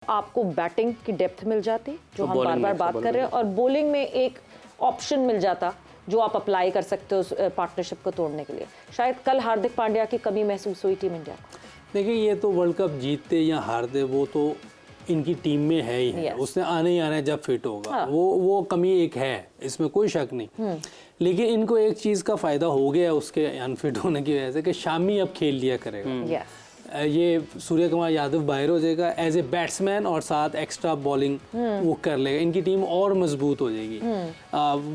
आपको बैटिंग की डेप्थ मिल जाती, जो हम बार बार बात कर रहे हैं, और बॉलिंग में एक ऑप्शन मिल जाता जो आप अप्लाई कर सकते हो उस पार्टनरशिप को तोड़ने के लिए। शायद कल हार्दिक पांड्या की कमी महसूस हुई टीम इंडिया को। देखिए, ये तो वर्ल्ड कप जीतते या हारते वो तो इनकी टीम में है ही है, उसने आने ही आना है जब फिट होगा। हाँ। वो कमी एक है, इसमें कोई शक नहीं। लेकिन इनको एक चीज़ का फ़ायदा हो गया उसके अनफिट होने की वजह से कि शामी अब खेल लिया करेगा। ये सूर्य कुमार यादव बाहर हो जाएगा एज ए बैट्समैन और साथ एक्स्ट्रा बॉलिंग वो कर लेगा, इनकी टीम और मजबूत हो जाएगी।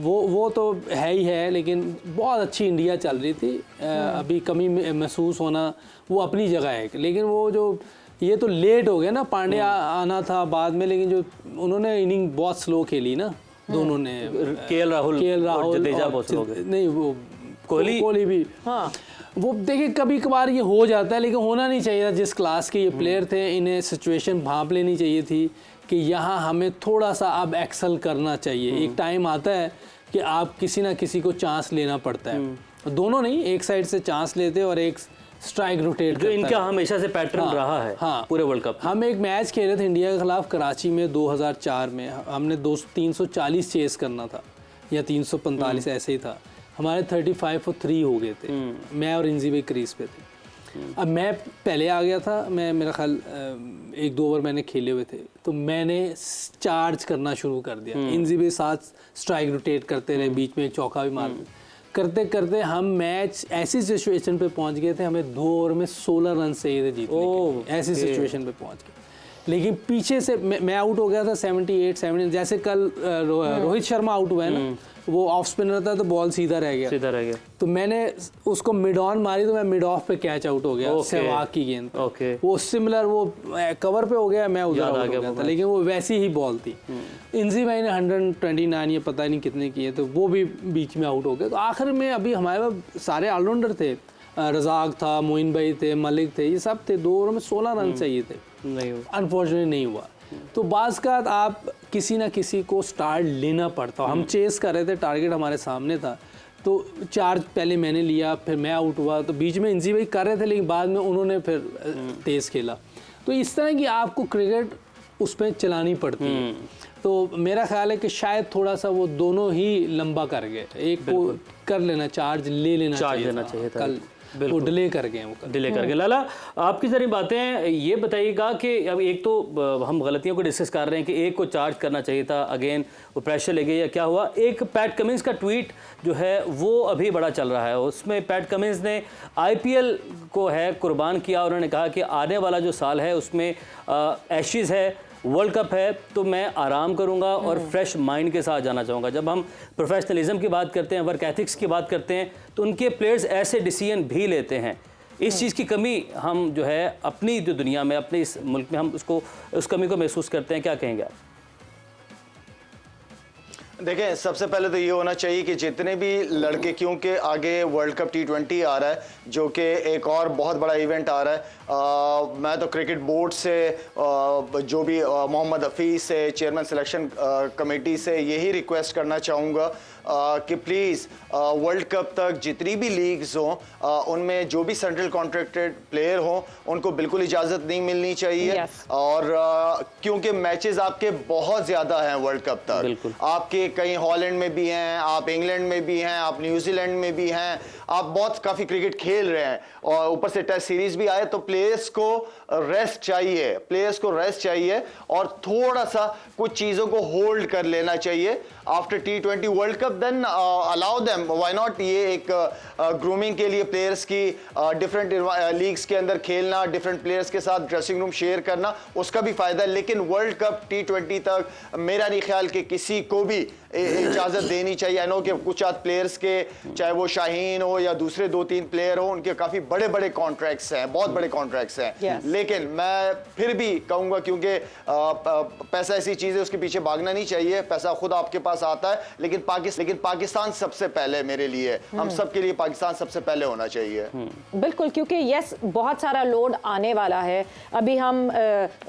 वो तो है ही है, लेकिन बहुत अच्छी इंडिया चल रही थी। अभी कमी महसूस होना वो अपनी जगह है, लेकिन वो जो ये तो लेट हो गया ना, पांड्या आना था बाद में, लेकिन जो उन्होंने इनिंग बहुत स्लो खेली ना दोनों ने, केएल राहुल जडेजा नहीं, वो कोहली भी। हाँ, वो देखिए कभी कभार ये हो जाता है, लेकिन होना नहीं चाहिए था। जिस क्लास के ये प्लेयर थे, इन्हें सिचुएशन भांप लेनी चाहिए थी कि यहाँ हमें थोड़ा सा अब एक्सेल करना चाहिए। एक टाइम आता है कि आप किसी ना किसी को चांस लेना पड़ता है, दोनों नहीं, एक साइड से चांस लेते और एक स्ट्राइक रोटेट जो इनका हमेशा से पैटर्न रहा है। हाँ, पूरे वर्ल्ड कप। हम एक मैच खेले थे इंडिया के खिलाफ कराची में 2004 में, हमने 340 चेस करना था या 345 ऐसे ही था, हमारे 35 for 3 हो गए थे। मैं और इंजी भाई क्रीज पे थे। अब मैं पहले आ गया था, मैं मेरा ख्याल 1-2 ओवर मैंने खेले हुए थे, तो मैंने चार्ज करना शुरू कर दिया। इंजी भाई साथ स्ट्राइक रोटेट करते रहे, बीच में एक चौका भी मार करते करते हम मैच ऐसी सिचुएशन पे पहुंच गए थे, हमें 2 ओवर में 16 रन चाहिए थे जीतने के, ऐसी सिचुएशन पे पहुंच गए। लेकिन पीछे से मैं आउट हो गया था 78 जैसे कल रोहित शर्मा आउट हुआ है ना, वो ऑफ स्पिनर था तो बॉल सीधा रह गया। तो मैंने उसको मिड ऑन मारी तो मैं मिड ऑफ पे कैच आउट हो गया सहवाग की गेंद पे। वो सिमिलर वो कवर पे हो गया, मैं उधर आउट हो गया था, लेकिन वो वैसी ही बॉल थी। इंजी भाई ने 129 ये पता नहीं कितने किए, तो वो भी बीच में आउट हो गए। तो आखिर में अभी हमारे पास सारे ऑलराउंडर थे, रजाक था, मोइन भाई थे, मलिक थे, ये सब थे। 2 ओवर में 16 रन चाहिए थे, अनफॉर्चुनेटली नहीं हुआ। तो बाज़ का आप किसी ना किसी को स्टार्ट लेना पड़ता। हम चेस कर रहे थे, टारगेट हमारे सामने था, तो चार्ज पहले मैंने लिया, फिर मैं आउट हुआ। तो बीच में इंजी भाई कर रहे थे, लेकिन बाद में उन्होंने फिर तेज़ खेला। तो इस तरह की आपको क्रिकेट उस पर चलानी पड़ती है। तो मेरा ख्याल है कि शायद थोड़ा सा वो दोनों ही लंबा कर गए, एक को कर लेना, चार्ज ले लेना चाहिए था कल, वो डिले कर गए, लाला आपकी सारी बातें ये बताइएगा कि अब एक तो हम गलतियों को डिस्कस कर रहे हैं कि एक को चार्ज करना चाहिए था, अगेन वो प्रेशर ले गए या क्या हुआ। एक पैट कमिंस का ट्वीट जो है वो अभी बड़ा चल रहा है, उसमें पैट कमिंस ने आईपीएल को है कुर्बान किया। उन्होंने कहा कि आने वाला जो साल है उसमें एशेज़ है, वर्ल्ड कप है, तो मैं आराम करूंगा और फ्रेश माइंड के साथ जाना चाहूँगा। जब हम प्रोफेशनलिज्म की बात करते हैं, वर्क एथिक्स की बात करते हैं, तो उनके प्लेयर्स ऐसे डिसीजन भी लेते हैं। इस चीज़ की कमी हम जो है अपनी जो दुनिया में, अपने इस मुल्क में हम उस कमी को महसूस करते हैं। क्या कहेंगे आप? देखें, सबसे पहले तो ये होना चाहिए कि जितने भी लड़के, क्योंकि आगे वर्ल्ड कप T20 आ रहा है, जो कि एक और बहुत बड़ा इवेंट आ रहा है। मैं तो क्रिकेट बोर्ड से, जो भी मोहम्मद हफीज़ से, चेयरमैन सिलेक्शन कमेटी से यही रिक्वेस्ट करना चाहूँगा कि प्लीज़ वर्ल्ड कप तक जितनी भी लीग्स हों, उनमें जो भी सेंट्रल कॉन्ट्रैक्टेड प्लेयर हों, उनको बिल्कुल इजाज़त नहीं मिलनी चाहिए। और क्योंकि मैचेस आपके बहुत ज़्यादा हैं वर्ल्ड कप तक, आपके कहीं हॉलैंड में भी हैं, आप इंग्लैंड में भी हैं, आप न्यूजीलैंड में भी हैं, आप बहुत काफ़ी क्रिकेट खेल रहे हैं, और ऊपर से टेस्ट सीरीज भी आए। तो प्लेयर्स को रेस्ट चाहिए, और थोड़ा सा कुछ चीज़ों को होल्ड कर लेना चाहिए after T20 world cup. Then allow them, why not. ये एक ग्रूमिंग के लिए प्लेयर्स की डिफरेंट लीग्स के अंदर खेलना, डिफरेंट प्लेयर्स के साथ ड्रेसिंग रूम शेयर करना, उसका भी फायदा है। लेकिन वर्ल्ड कप T20 तक मेरा नहीं ख्याल कि किसी को भी इजाज़त देनी चाहिए। आई नो कि कुछ प्लेयर्स के, चाहे वो शाहीन हो या दूसरे 2-3 प्लेयर हो, उनके काफ़ी बड़े बड़े कॉन्ट्रैक्ट्स हैं, बहुत बड़े कॉन्ट्रैक्ट्स हैं। लेकिन मैं फिर भी कहूँगा, क्योंकि पैसा ऐसी चीज़ है, उसके पीछे भागना नहीं चाहिए। पैसा खुद आपके पास आता है, लेकिन पाकिस्तान सबसे पहले मेरे लिए, हम सब के लिए पाकिस्तान सबसे पहले होना चाहिए। बिल्कुल, क्योंकि यस, बहुत सारा लोड आने वाला है। अभी हम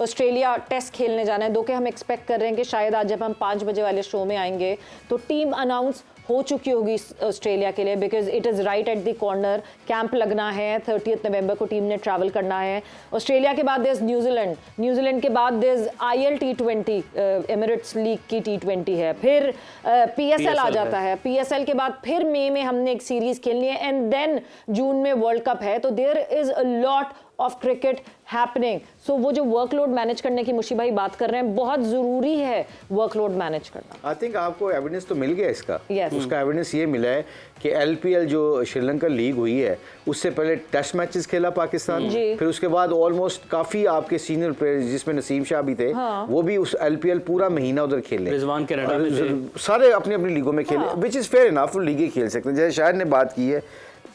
ऑस्ट्रेलिया टेस्ट खेलने जाना है, दो के हम एक्सपेक्ट कर रहे हैं कि शायद आज जब हम 5 बजे वाले शो में आएंगे तो टीम अनाउंस हो चुकी होगी ऑस्ट्रेलिया के लिए, because it is right at the corner. Camp लगना है, 30 नवंबर को टीम ने ट्रैवल करना है। ऑस्ट्रेलिया के बाद देयर न्यूजीलैंड, न्यूजीलैंड के बाद there IL T20 Emirates league की T20 है, फिर PSL आ जाता है, PSL के बाद फिर मई में हमने एक सीरीज खेलनी है, एंड देन जून में वर्ल्ड कप है। तो there is a lot of cricket happening. So वो जो वर्कलोड मैनेज करने की मुशी भाई बात कर रहे हैं, बहुत जरूरी है वर्कलोड मैनेज करना। आई थिंक आपको एविडेंस तो मिल गया इसका। Yes. उसका एविडेंस ये मिला है कि LPL जो श्रीलंका लीग हुई है उससे पहले टेस्ट मैचेस खेला पाकिस्तान, फिर उसके बाद ऑलमोस्ट काफी आपके सीनियर प्लेयर जिसमें नसीम शाह भी थे, वो भी उस LPL पूरा महीना उधर खेले, रिजवान कनाडा में थे। सारे अपनी अपनी लीगों में खेले, विच इज फेयर इनफ, लीगें खेल सकते हैं। जैसे शायद ने बात की है,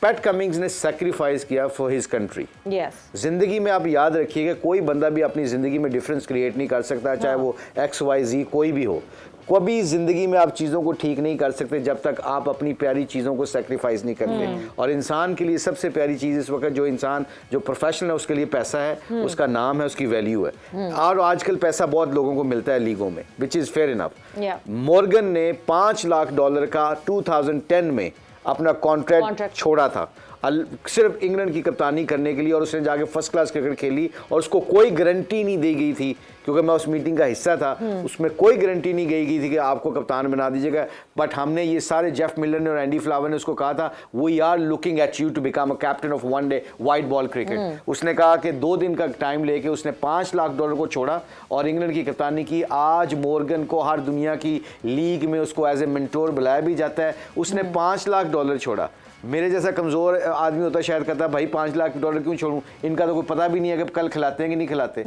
पैट कमिंग्स ने सेक्रीफाइस किया फॉर हिज कंट्री। जिंदगी में आप याद रखिएगा, कोई बंदा भी अपनी जिंदगी में डिफरेंस क्रिएट नहीं कर सकता, चाहे वो XYZ कोई भी हो। कभी जिंदगी में आप चीज़ों को ठीक नहीं कर सकते जब तक आप अपनी प्यारी चीज़ों को सेक्रीफाइस नहीं करते। और इंसान के लिए सबसे प्यारी चीज़ इस वक्त, जो इंसान जो प्रोफेशनल है उसके लिए पैसा है, उसका नाम है, उसकी वैल्यू है। और आजकल पैसा बहुत लोगों को मिलता है लीगों में, which is fair enough. Morgan ने $5 लाख का 2010 में अपना कॉन्ट्रैक्ट छोड़ा था सिर्फ इंग्लैंड की कप्तानी करने के लिए, और उसने जाके फर्स्ट क्लास क्रिकेट खेली और उसको कोई गारंटी नहीं दी गई थी, क्योंकि मैं उस मीटिंग का हिस्सा था, उसमें कोई गारंटी नहीं दी गई थी कि आपको कप्तान बना दीजिएगा। बट हमने ये सारे, जेफ मिलर ने और एंडी फ्लावर ने उसको कहा था, we are looking at you to become a captain of one day white ball cricket. उसने कहा कि 2 दिन का टाइम लेके उसने $5 लाख को छोड़ा और इंग्लैंड की कप्तानी की। आज मॉर्गन को हर दुनिया की लीग में उसको एज ए मेंटोर बुलाया भी जाता है। उसने $5 लाख छोड़ा। मेरे जैसा कमज़ोर आदमी होता शायद कहता भाई $5 लाख क्यों छोड़ूं, इनका तो कोई पता भी नहीं है कि कल खिलाते हैं कि नहीं खिलाते।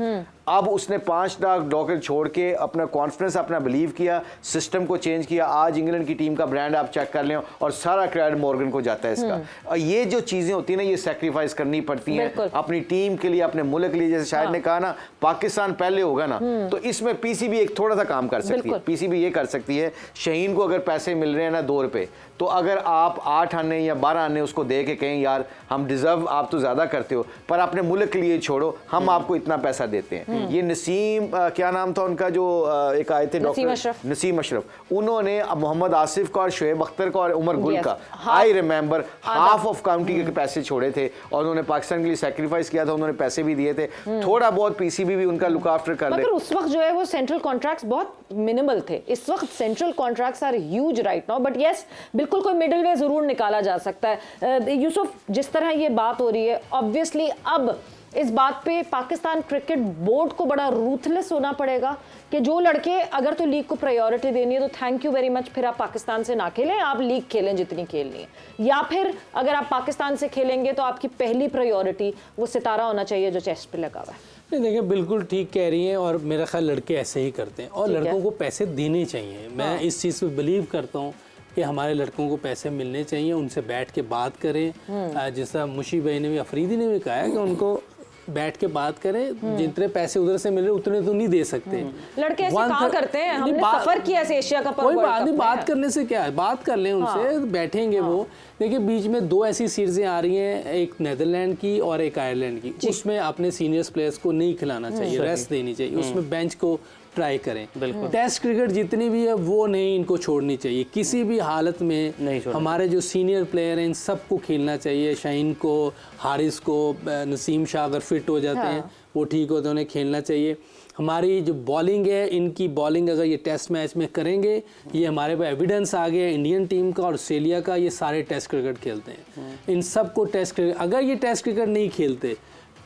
अब उसने $5 लाख छोड़ के अपना कॉन्फिडेंस, अपना बिलीव किया, सिस्टम को चेंज किया। आज इंग्लैंड की टीम का ब्रांड आप चेक कर लें और सारा क्रेडिट मॉर्गन को जाता है इसका। और ये जो चीज़ें होती हैं ना, ये सेक्रीफाइस करनी पड़ती हैं अपनी टीम के लिए, अपने मुल्क के लिए। जैसे शायद ने कहा ना, पाकिस्तान पहले होगा ना, तो इसमें PCB एक थोड़ा सा काम कर सकती है। PCB ये कर सकती है, शाहीन को अगर पैसे मिल रहे हैं ना $2, तो अगर आप 8 आने या 12 आने उसको दे के कहें यार हम डिजर्व, आप तो ज़्यादा करते हो पर अपने मुल्क के लिए छोड़ो, हम आपको इतना पैसा देते हैं। ये नसीम, क्या नाम था उनका जो एक आए थे डॉक्टर, नसीम अशरफ, उन्होंने मोहम्मद आसिफ का और शोएब अख्तर का और उमर गुल का, I remember, half of county के पैसे छोड़े थे और उन्होंने पाकिस्तान के लिए सेक्रीफाइस किया था, उन्होंने पैसे भी दिए थे। थोड़ा बहुत PCB भी उनका लुक आफ्टर कर ले। मगर उस वक्त जो है वो सेंट्रल कॉन्ट्रैक्ट्स बहुत मिनिमल थे। इस वक्त central contracts are huge right now, but yes बिल्कुल कोई मिडिल वे जरूर निकाला जा सकता है। यूसुफ, जिस तरह ये बात हो रही है, ऑब्वियसली अब इस बात पे पाकिस्तान क्रिकेट बोर्ड को बड़ा रूथलेस होना पड़ेगा कि जो लड़के अगर तो लीग को प्रायोरिटी देनी है तो थैंक यू वेरी मच, फिर आप पाकिस्तान से ना खेलें, आप लीग खेलें जितनी खेलनी है। या फिर अगर आप पाकिस्तान से खेलेंगे तो आपकी पहली प्रायोरिटी वो सितारा होना चाहिए जो चेस्ट पे लगा हुआ है। नहीं, देखिए बिल्कुल ठीक कह रही हैं और मेरा ख्याल लड़के ऐसे ही करते हैं और लड़कों को पैसे देने चाहिए। मैं इस चीज़ पे बिलीव करता हूँ कि हमारे लड़कों को पैसे मिलने चाहिए, उनसे बैठ के बात करें। जैसा मुशी भाई ने भी, अफरीदी ने भी कहा है कि उनको बैठ के बात करें, जितने पैसे उधर से मिल रहे उतने तो नहीं दे सकते। लड़के ऐसे कहाँ करते हैं, हमने सफर किया ऐसे एशिया कप, कोई बात नहीं, बात करने से क्या है, बात कर लें उनसे, बैठेंगे वो। देखिए बीच में 2 ऐसी सीरीजें आ रही हैं, एक नेदरलैंड की और एक आयरलैंड की, उसमें अपने सीनियर्स प्लेयर्स को नहीं खिलाना चाहिए, रेस्ट देनी चाहिए, उसमें बेंच को ट्राई करें। टेस्ट क्रिकेट जितनी भी है वो नहीं इनको छोड़नी चाहिए किसी भी हालत में। नहीं, हमारे जो सीनियर प्लेयर हैं इन सबको खेलना चाहिए, शाहीन को, हारिस को, नसीम शाह अगर फिट हो जाते हैं वो ठीक हो तो उन्हें खेलना चाहिए। हमारी जो बॉलिंग है, इनकी बॉलिंग अगर ये टेस्ट मैच में करेंगे, ये हमारे पास एविडेंस आ गया इंडियन टीम का और ऑस्ट्रेलिया का, ये सारे टेस्ट क्रिकेट खेलते हैं। इन सबको टेस्ट क्रिकेट, अगर ये टेस्ट क्रिकेट नहीं खेलते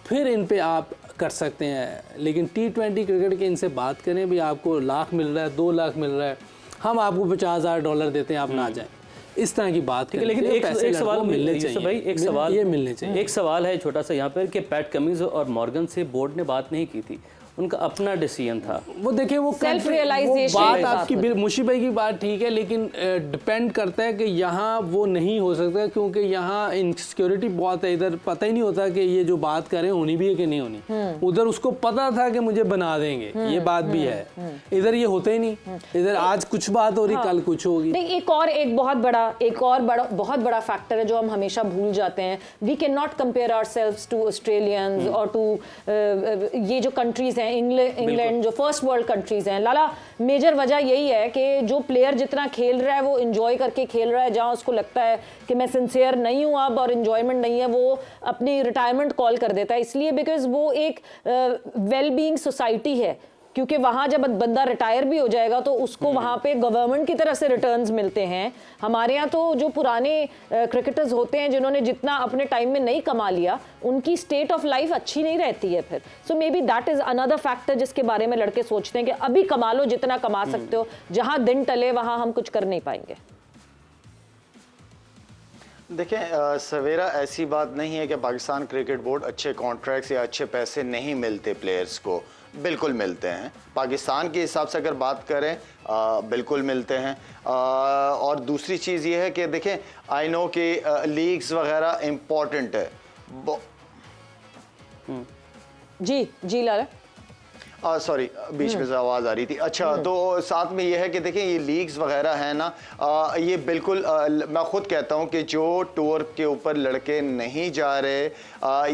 फिर इन पे आप कर सकते हैं, लेकिन T20 क्रिकेट के इनसे बात करें, भी आपको लाख मिल रहा है, 2 लाख मिल रहा है, हम आपको $50,000 देते हैं, आप ना जाएं, इस तरह की बात करें। लेकिन एक सवाल मिलने चाहिए भाई, एक सवाल ये मिलने चाहिए। एक सवाल है छोटा सा यहाँ पर कि पैट कमिंस और मॉर्गन से बोर्ड ने बात नहीं की थी, उनका अपना डिसीजन था। वो देखिए वो सेल्फ रियलाइजेशन, बात आपकी मुशी भाई की बात ठीक है, लेकिन डिपेंड करता है कि यहाँ वो नहीं हो सकता क्योंकि यहाँ इनसिक्योरिटी बहुत है, इधर पता ही नहीं होता कि ये जो बात करें होनी भी है कि नहीं होनी। उधर उसको पता था कि मुझे बना देंगे, ये बात भी है, इधर ये होता ही नहीं, इधर आज कुछ बात हो रही, कल कुछ होगी। नहीं, एक बहुत बड़ा फैक्टर है जो हम हमेशा भूल जाते हैं। We can not compare ourselves to Australians और टू ये जो कंट्रीज हैं हैं, इंग्लैंड जो फर्स्ट वर्ल्ड कंट्रीज हैं, लाला मेजर वजह यही है कि जो प्लेयर जितना खेल रहा है वो इंजॉय करके खेल रहा है, जहां उसको लगता है कि मैं सिंसियर नहीं हूं अब और इंजॉयमेंट नहीं है, वो अपनी रिटायरमेंट कॉल कर देता है, इसलिए बिकॉज वो एक वेल बीइंग सोसाइटी है, क्योंकि वहाँ जब बंदा रिटायर भी हो जाएगा तो उसको वहाँ पे गवर्नमेंट की तरफ से रिटर्न्स मिलते हैं। हमारे यहाँ तो जो पुराने क्रिकेटर्स होते हैं जिन्होंने जितना अपने टाइम में नहीं कमा लिया, उनकी स्टेट ऑफ लाइफ अच्छी नहीं रहती है फिर। So maybe that is another factor जिसके बारे में लड़के सोचते हैं कि अभी कमा लो जितना कमा सकते हो, जहाँ दिन टले वहाँ हम कुछ कर नहीं पाएंगे। देखें सवेरा, ऐसी बात नहीं है कि पाकिस्तान क्रिकेट बोर्ड अच्छे कॉन्ट्रैक्ट्स या अच्छे पैसे नहीं मिलते प्लेयर्स को, बिल्कुल मिलते हैं। पाकिस्तान के हिसाब से अगर बात करें बिल्कुल मिलते हैं। और दूसरी चीज़ ये है कि देखें, आई नो कि लीग्स वगैरह इम्पॉर्टेंट है। जी लाला, सॉरी बीच में से आवाज़ आ रही थी। अच्छा, तो साथ में ये है कि देखें ये लीग्स वगैरह है ना, ये बिल्कुल मैं ख़ुद कहता हूँ कि जो टूर के ऊपर लड़के नहीं जा रहे,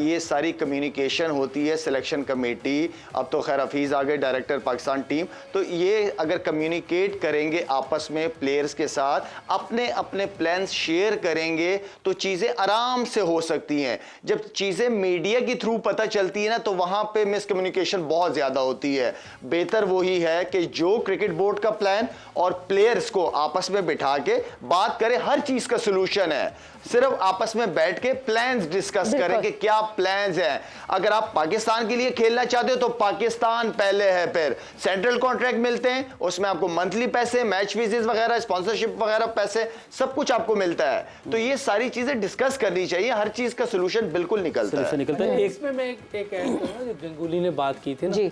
ये सारी कम्युनिकेशन होती है सिलेक्शन कमेटी, अब तो खैर हफीज़ आ गए डायरेक्टर पाकिस्तान टीम, तो ये अगर कम्युनिकेट करेंगे आपस में प्लेयर्स के साथ, अपने अपने प्लान्स शेयर करेंगे तो चीज़ें आराम से हो सकती हैं। जब चीज़ें मीडिया के थ्रू पता चलती है ना, तो वहाँ पर मिसकम्युनिकेशन बहुत ज़्यादा होती है। बेहतर वही है कि जो क्रिकेट बोर्ड का प्लान और प्लेयर्स को आपस में बिठा के बात करें, हर चीज का सॉल्यूशन है, सिर्फ आपस में बैठ के प्लान्स डिस्कस करें कि क्या प्लान्स हैं। अगर आप पाकिस्तान के लिए खेलना चाहते हो तो पाकिस्तान पहले है, फिर सेंट्रल कॉन्ट्रैक्ट मिलते हैं, उसमें आपको मंथली पैसे, मैच फीसेस वगैरह, स्पॉन्सरशिप वगैरह पैसे, सब कुछ आपको मिलता है। तो ये सारी चीजें डिस्कस करनी चाहिए, हर चीज का सॉल्यूशन बिल्कुल निकलता है। इसमें मैं एक ऐड करूंगा, जो गंगुली ने बात की थी ना,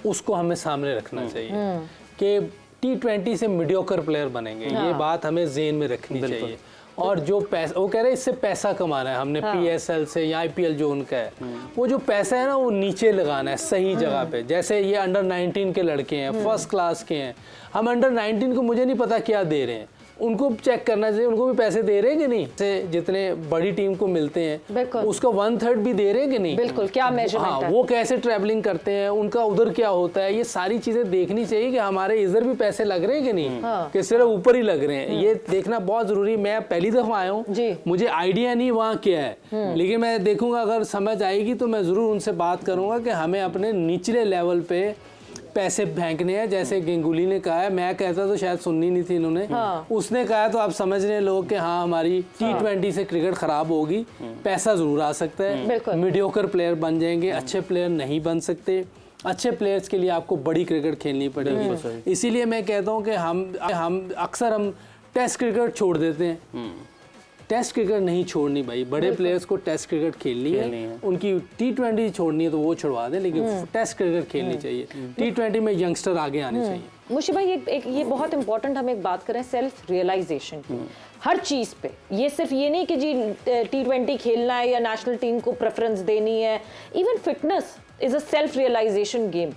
उसको हमें सामने रखना चाहिए कि T20 से मीडियोकर प्लेयर बनेंगे, ये बात हमें ज़हन में रखनी चाहिए। और जो पैसा वो कह रहे हैं इससे पैसा कमाना है हमने, PSL से या IPL जो उनका है, वो जो पैसा है ना वो नीचे लगाना है सही जगह पे। जैसे ये अंडर 19 के लड़के हैं, फर्स्ट क्लास के हैं, हम अंडर 19 को मुझे नहीं पता क्या दे रहे हैं, उनको चेक करना चाहिए, उनको भी पैसे दे रहे हैं कि नहीं, से जितने बड़ी टीम को मिलते हैं उसका 1/3 भी दे रहे हैं कि नहीं, बिल्कुल क्या मेजरमेंट है, वो कैसे ट्रैवलिंग करते हैं, उनका उधर क्या होता है, ये सारी चीजें देखनी चाहिए कि हमारे इधर भी पैसे लग रहे हैं कि नहीं, कि सिर्फ ऊपर ही लग रहे हैं, ये देखना बहुत जरूरी है। मैं पहली दफा आया हूँ, मुझे आइडिया नहीं वहाँ क्या है, लेकिन मैं देखूंगा अगर समझ आएगी तो मैं जरूर उनसे बात करूंगा कि हमें अपने निचले लेवल पे पैसे फेंकने हैं। जैसे गंगुली ने कहा है, मैं कहता तो शायद सुननी नहीं थी इन्होंने, उसने कहा तो आप समझ रहे हैं लोग कि हाँ हमारी T20 से क्रिकेट खराब होगी, पैसा जरूर आ सकता है, मीडियोकर प्लेयर बन जाएंगे, अच्छे प्लेयर नहीं बन सकते। अच्छे प्लेयर्स के लिए आपको बड़ी क्रिकेट खेलनी पड़ेगी। इसीलिए मैं कहता हूँ कि हम अक्सर टेस्ट क्रिकेट छोड़ देते हैं, टेस्ट क्रिकेट नहीं छोड़नी भाई, बड़े प्लेयर्स को टेस्ट क्रिकेट खेलनी है, उनकी T20 छोड़नी है तो वो छुड़वा दें, लेकिन टेस्ट क्रिकेट खेलनी चाहिए। T20 में यंगस्टर आगे आने चाहिए। मुशी भाई ये बहुत इंपॉर्टेंट हम एक बात करें सेल्फ रियलाइजेशन की हर चीज़ पे। ये सिर्फ ये नहीं कि जी T20 खेलना है या नेशनल टीम को प्रेफरेंस देनी है, even fitness is a self realisation game.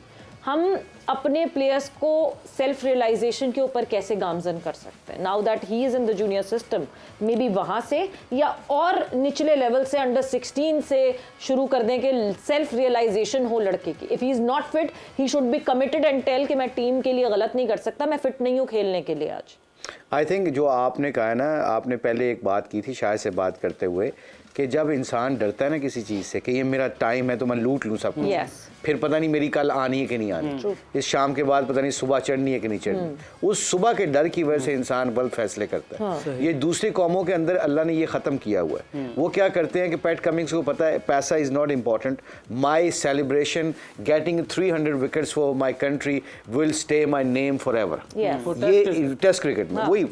हम अपने प्लेयर्स को सेल्फ रियलाइजेशन के ऊपर कैसे गामजन कर सकते हैं, now that he is in the junior system, may be वहाँ से या और निचले लेवल से अंडर 16 से शुरू कर दें कि सेल्फ रियलाइजेशन हो लड़के की। If he is not fit he should be committed and tell कि मैं टीम के लिए गलत नहीं कर सकता, मैं फिट नहीं हूँ खेलने के लिए आज। आई थिंक जो आपने कहा है ना, आपने पहले एक बात की थी शायद से बात करते हुए कि जब इंसान डरता है ना किसी चीज़ से कि ये मेरा टाइम है तो मैं लूट लूँ सब कुछ, फिर पता नहीं मेरी कल आनी है कि नहीं आनी, इस शाम के बाद पता नहीं सुबह चढ़नी है कि नहीं चढ़नी, उस सुबह के डर की वजह से इंसान गलत फैसले करता है। ये दूसरी कौमों के अंदर अल्लाह ने ये ख़त्म किया हुआ है। वो क्या करते हैं कि पैट कमिंग्स को पता है पैसा is not important, my celebration getting 300 wickets for my country will stay my name for ever. ये टेस्ट क्रिकेट में वही।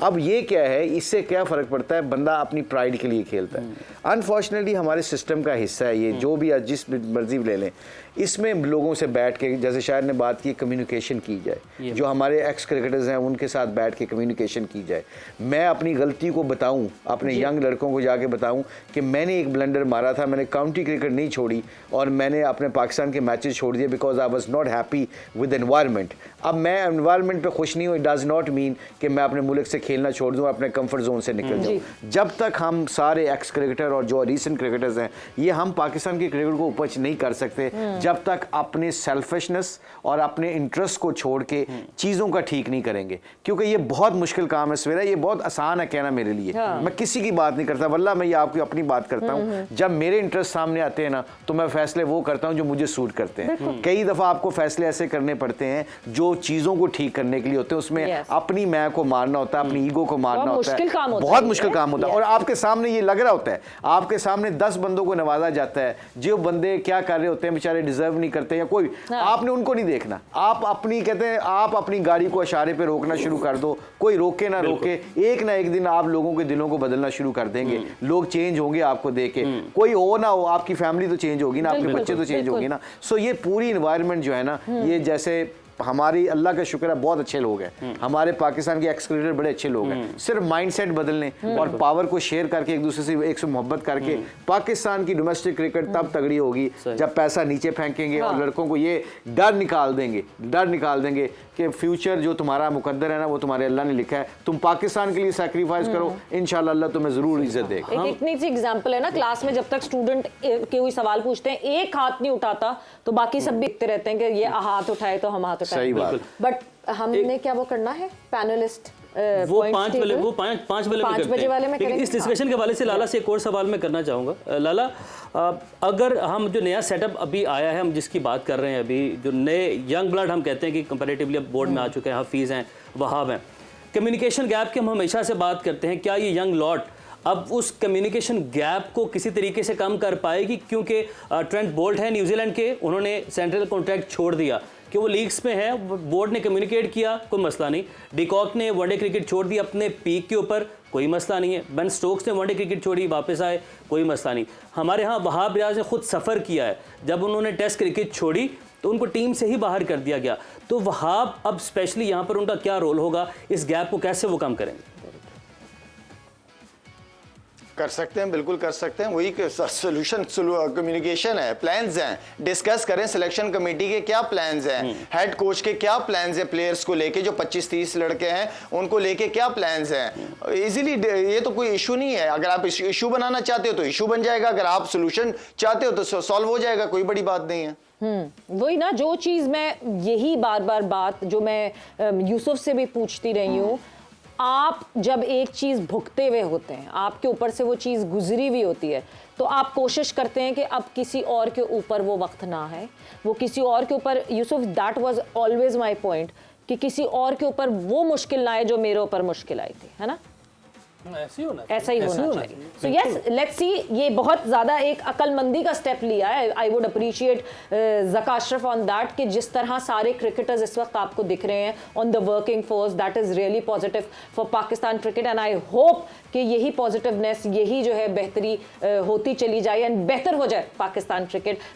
अब ये क्या है, इससे क्या फ़र्क पड़ता है, बंदा अपनी प्राइड के लिए खेलता है। अनफॉर्चुनेटली हमारे सिस्टम का हिस्सा है ये, जो भी जिस मर्जी ले लें, इसमें लोगों से बैठ के, जैसे शायर ने बात की, कम्युनिकेशन की जाए, जो हमारे एक्स क्रिकेटर्स हैं उनके साथ बैठ के कम्युनिकेशन की जाए। मैं अपनी गलती को बताऊं, अपने यंग लड़कों को जाके बताऊं कि मैंने एक ब्लंडर मारा था, मैंने काउंटी क्रिकेट नहीं छोड़ी और मैंने अपने पाकिस्तान के मैचेस छोड़ दिए because I was not happy with environment. अब मैं एनवायरनमेंट पे खुश नहीं हूँ, इट डज़ नॉट मीन कि मैं अपने मुल्क से खेलना छोड़ दूँ और अपने कंफर्ट जोन से निकल जाऊँ। जब तक हम सारे एक्स क्रिकेटर और जो रीसेंट क्रिकेटर्स हैं, ये हम पाकिस्तान के क्रिकेट को उपज नहीं कर सकते जब तक अपने सेल्फिशनेस और अपने इंटरेस्ट को छोड़ के चीज़ों का ठीक नहीं करेंगे, क्योंकि ये बहुत मुश्किल काम है सवेरा, ये बहुत आसान है कहना मेरे लिए। मैं किसी की बात नहीं करता, वल्लाह मैं ये आपकी अपनी बात करता हूँ। जब मेरे इंटरेस्ट सामने आते हैं ना, तो मैं फैसले वो करता हूँ जो मुझे सूट करते हैं। कई दफ़ा आपको फैसले ऐसे करने पड़ते हैं जो चीज़ों को ठीक करने के लिए होते हैं, उसमें अपनी मैं को मारना होता है, अपनी ईगो को मारना होता है, बहुत मुश्किल काम होता है। और आपके सामने ये लग रहा होता है, आपके सामने 10 बंदों को नवाजा जाता है, जो बंदे क्या कर रहे होते हैं बेचारे डिजर्व नहीं करते या कोई, आपने उनको नहीं देखना। आप अपनी कहते हैं आप अपनी गाड़ी को इशारे पे रोकना शुरू कर दो, कोई रोके ना रोके, एक ना एक दिन आप लोगों के दिलों को बदलना शुरू कर देंगे। लोग चेंज होंगे आपको देख के, कोई हो ना हो, आपकी फैमिली तो चेंज होगी ना, आपके बच्चे तो चेंज होंगे ना। सो ये पूरी इन्वायरमेंट जो है ना, ये जैसे हमारी अल्लाह का शुक्र है बहुत अच्छे लोग हैं, हमारे पाकिस्तान के एक्स क्रिकेटर बड़े अच्छे लोग हैं। सिर्फ माइंडसेट बदलने और पावर को शेयर करके एक दूसरे से एक से मोहब्बत करके पाकिस्तान की डोमेस्टिक क्रिकेट तब तगड़ी होगी जब पैसा नीचे फेंकेंगे और लड़कों को ये डर निकाल देंगे कि फ्यूचर जो तुम्हारा मुकद्दर है ना, वो तुम्हारे अल्लाह ने लिखा है, तुम पाकिस्तान के लिए सैक्रिफाइस करो, इंशाल्लाह अल्लाह तुम्हें जरूर इज्जत देगा। एक इतनी सी एग्जांपल है ना, क्लास में जब तक स्टूडेंट के कोई सवाल पूछते हैं, एक हाथ नहीं उठाता तो बाकी सब भी देखते रहते हैं कि ये हाथ उठाए तो हम हाथ उठाए। सही बात। बट हमने क्या वो करना है पैनलिस्ट वो 5 बजे वाले में करेंगे। इस डिस्कशन के हवाले से लाला से एक और सवाल मैं करना चाहूँगा। लाला, अगर हम जो नया सेटअप अभी आया है, हम जिसकी बात कर रहे हैं अभी, जो नए यंग ब्लड हम कहते हैं कि कंपैरेटिवली अब बोर्ड में आ चुके हैं, हफीज़ हैं, वहाब हैं, कम्युनिकेशन गैप की हम हमेशा से बात करते हैं, क्या ये यंग लॉट अब उस कम्युनिकेशन गैप को किसी तरीके से कम कर पाएगी? क्योंकि ट्रेंट बोल्ट है न्यूजीलैंड के, उन्होंने सेंट्रल कॉन्ट्रैक्ट छोड़ दिया कि वो लीग्स में है, बोर्ड ने कम्युनिकेट किया, कोई मसला नहीं। डिकॉक ने वनडे क्रिकेट छोड़ दी अपने पीक के ऊपर, कोई मसला नहीं है। बेन स्टोक्स ने वनडे क्रिकेट छोड़ी, वापस आए, कोई मसला नहीं। हमारे यहाँ वहाब रियाज ने खुद सफ़र किया है, जब उन्होंने टेस्ट क्रिकेट छोड़ी तो उनको टीम से ही बाहर कर दिया गया। तो वहाब अब स्पेशली यहाँ पर उनका क्या रोल होगा, इस गैप को कैसे वो कम करेंगे? कर सकते हैं, बिल्कुल कर सकते हैं। वही सोल्यूशन कम्युनिकेशन है, प्लान्स हैं, डिस्कस करें सिलेक्शन कमेटी के क्या प्लान्स हैं, हेड कोच के क्या प्लान्स हैं, प्लेयर्स को लेके जो 25-30 लड़के हैं उनको लेके क्या प्लान्स हैं। इजीली ये तो कोई इशू नहीं है। अगर आप इशू बनाना चाहते हो तो इशू बन जाएगा, अगर आप सोल्यूशन चाहते हो तो सॉल्व हो जाएगा, कोई बड़ी बात नहीं है। वही ना, जो चीज़ मैं यही बार बार बात जो मैं यूसुफ से भी पूछती रही हूँ, आप जब एक चीज़ भुगते हुए होते हैं, आपके ऊपर से वो चीज़ गुजरी हुई होती है, तो आप कोशिश करते हैं कि अब किसी और के ऊपर वो वक्त ना है, वो किसी और के ऊपर, Yusuf that was always my point, कि किसी और के ऊपर वो मुश्किल ना आए जो मेरे ऊपर मुश्किल आई थी, है ना? ऐसा ही होना चाहिए। सो यस, लेट्स सी, ये बहुत ज़्यादा एक अक्लमंदी का स्टेप लिया है। I would appreciate Zaka Ashraf on that, कि जिस तरह सारे क्रिकेटर्स इस वक्त आपको दिख रहे हैं on the working force, that is really positive for Pakistan cricket. And I hope कि यही पॉजिटिवनेस, यही जो है बेहतरी होती चली जाए एंड बेहतर हो जाए पाकिस्तान क्रिकेट।